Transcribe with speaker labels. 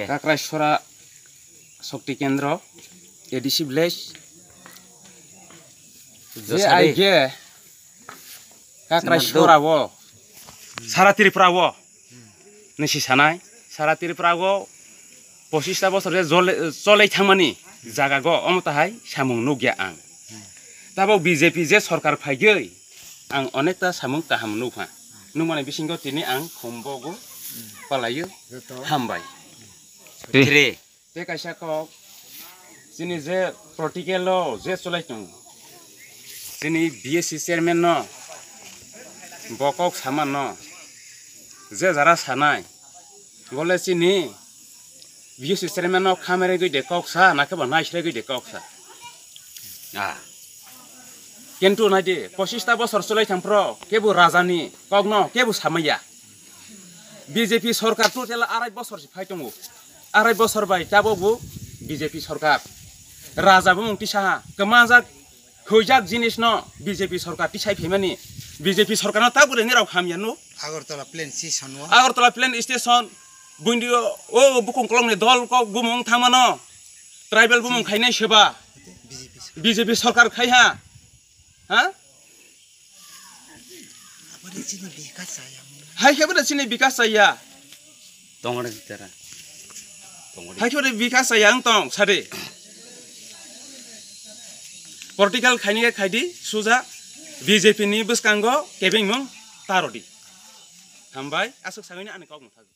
Speaker 1: काक्राइसरा शक्ति केंद्र ADC village जे आइगे काक्राइसरा वो सारा त्रिपुरा वो नसी सानाय सारा त्रिपुरा वो 25 बছर चले थांमानि जागा गो अमताहाय सामुं नुगिया आं ताबो बीजेपी जे सरकार फाइगै आं अनेकता सामुं काहाम नुफा नुमाने बिसिंगो तिनि आं खमबगो पालायो हामबाय रे बे कायसाखौ जोंनि जे प्रटिकेलो जे चलायदों जोंनि बीएससी चेयरमेन न बकक सामान न जे जारा सानाय गले चिनि बीएससी चेयरमेन न खामेरे गइदे कक्सा नाखबा नाइसरे गइदे कक्सा किन्तु नायदे 25 बছर चलायथांफ्रो केबो राजानि कगन केबो सामैया बीजेपी सरकार टोटल 2.5 बছर फाइदोंगो 2.5 बছर बाय ताबो बीजेपी सरकार राजाबो मुंति साहा कमाजाक होजाक जिनिस न बीजेपी सरकार तिसाइ फेमानि बीजेपी सरकार न ताबो नेराव खामियानो आगरतला प्लेन स्टेशन बुंदियो ओ बुकुंक्लंनि दल को गुमुं थामानो ट्राइबल बुमुं खायनाय सोबा बीजेपी सरकार खायहा हा हाय केबो चिनि विकास जाया दंगरे बिचारा हाय केबो विकास जाया आं तं सादे पॉलिटिकल खायनि खायदि सुजा बीजेपी नि बसकांगो केबिं मुं तारदि हामबाय आसुक सागैनि आनि काव मुथागो